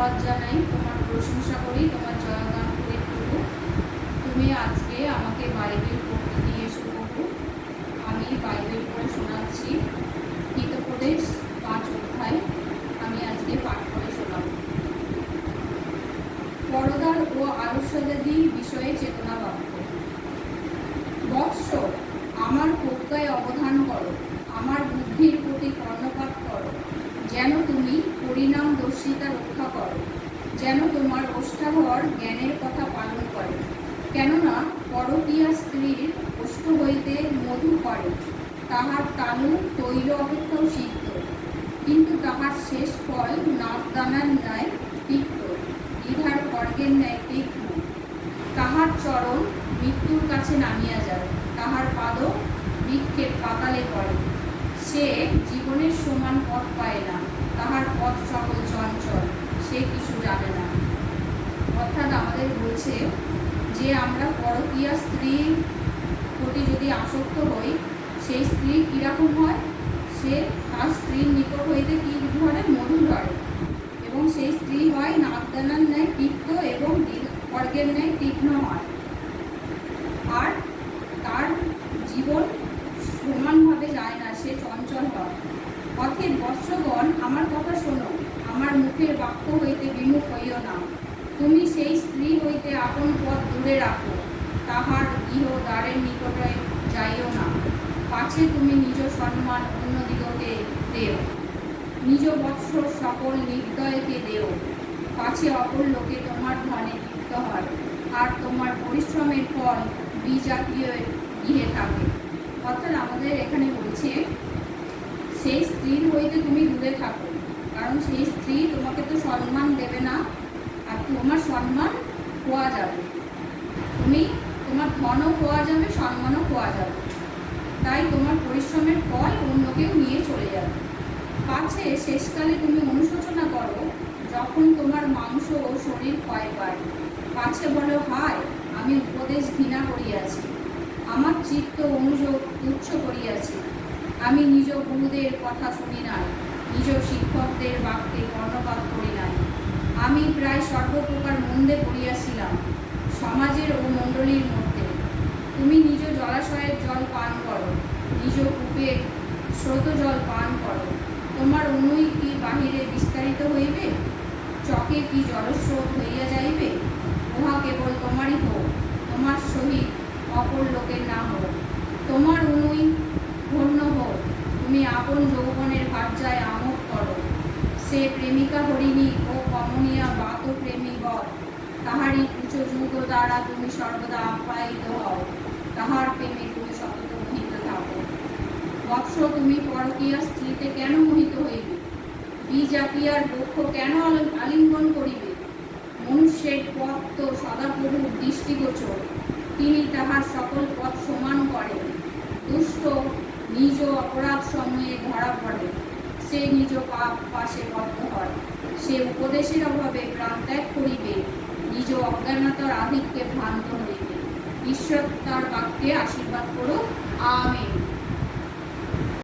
ধন্যবাদ জানাই, তোমার প্রশংসা করি, তোমার জয়গান করি প্রভু। তুমি আজকে আমাকে বাইবেল পড়তে দিয়েছো প্রভু। আমি বাইবেল পড়ে শোনাচ্ছি। হিতোপদেশ 5 অধ্যায় আমি আজকে পাঠ করে শোনাব। পরদার ও আলস্যদাদি বিষয়ে চেতনা বাক্য। বৎস, আমার প্রজ্ঞায় অবধান করো, আমার বুদ্ধির প্রতি কর্ণপাত করো, যেন তুমি পরিণামদর্শিতা রক্ষা করো, যেন তোমার ওষ্ঠাধর জ্ঞানের কথা পালন করে। কেননা পরকীয়া স্ত্রীর ওষ্ঠ হইতে মধু করে, তাহার তালু তৈল অপেক্ষাও সিদ্ধ, কিন্তু তাহার শেষ ফল নাকদানার ন্যায় তিক্ত, দ্বিধার খড়গের ন্যায় তীক্ষ্ণ। তাহার চরণ মৃত্যুর কাছে নামিয়া যায়, তাহার পাদ বৃক্ষের পাতালে পড়ে। সে জীবনের সমান পথ পায় না, তাহার পথ সকল চঞ্চল, সে কিছু জানে না। অর্থাৎ আমাদের বলছে যে আমরা পরকীয়া স্ত্রীর প্রতি যদি আসক্ত হই, সেই স্ত্রী কীরকম হয়? সে তার স্ত্রীর নিকট হইতে কী ধরে? মধু ধরে, এবং সেই স্ত্রী হয় নাকদানার ন্যায় তিক্ত এবং খড়গের ন্যায় তীক্ষ্ণ হয়, আর তার জীবন সমানভাবে যায় না, সে চঞ্চল হয়। অথের বৎসগণ, আমার কথা শোনো, আমার মুখের বাক্য হইতে বিমুখ হইও না। তুমি সেই স্ত্রী হইতে আপন পথ দূরে রাখো, তাহার গৃহ দ্বারের নিকটে যাইও না, পাছে তুমি নিজ সম্মান অন্যদিগকে দেও, নিজ বৎস সকল নির্দয়কে দেও, পাছে অপর লোকে তোমার ধনে তৃপ্ত হয়, আর তোমার পরিশ্রমের ফল বিজাতীয় গৃহে থাকে। অর্থাৎ আমাদের এখানে বলছে সেই স্ত্রীর হইতে তুমি দূরে থাকো, কারণ সেই স্ত্রী তোমাকে তো সম্মান দেবে না, আর তোমার সম্মান খোয়া যাবে, তোমার ধনও খোয়া যাবে, সম্মানও খোয়া যাবে, তাই তোমার পরিশ্রমের ফল অন্য কেউ নিয়ে চলে যাবে। পাছে শেষকালে তুমি অনুশোচনা করো, যখন তোমার মাংস ও শরীর ক্ষয় পায়, পাছে বলো, হায়, আমি উপদেশ ঘৃণা করিয়াছি, আমার চিত্ত অনুযোগ তুচ্ছ করিয়াছি, আমি নিজ গুরুদের কথা শুনি নাই, নিজ শিক্ষকদের বাক্যে কর্ণপাত করি নাই। আমি প্রায় সর্বপ্রকার মন্দে পড়িয়াছিলাম সমাজের ও মণ্ডলীর মধ্যে। তুমি নিজ জলাশয়ের জল পান করো, নিজ কূপের স্রোত জল পান করো। তোমার অনুই কি বাহিরে বিস্তারিত হইবে? চকে কি জলস্রোত হইয়া যাইবে? উহা কেবল তোমারই হোক, তোমার সহিত অপর লোকের না হোক। তোমার অনুই ধন্য হোক, তুমি আপন যৌবনের ভার্যায় আমোদ করো। সে প্রেমিকা হরিণী ও কমনীয়া বাত প্রেমী বর, তাহারই উচ্চ যুগ দ্বারা তুমি সর্বদা আপ্যায়িত হও, তাহার প্রেমে তুমি সতত মোহিত থাকো। বৎস, তুমি পরকীয়া স্ত্রীতে কেন মোহিত হইবে? বিজাতিয়ার বক্ষ কেন আলিঙ্গন করিবে? মনুষ্যের পথ তো সদাপ্রভুর দৃষ্টিগোচর, তিনি তাহার সকল পথ সমান করেন। দুষ্ট নিজ অপরাধ সময়ে ধরা পড়ে, সে নিজ পাপ পাশে বদ্ধ হয়। সে উপদেশের অভাবে প্রাণত্যাগ করিবে, নিজ অজ্ঞানতার আধিক্যে ভ্রান্ত হইবে। ঈশ্বর তার বাক্যে আশীর্বাদ করুক। আমেন।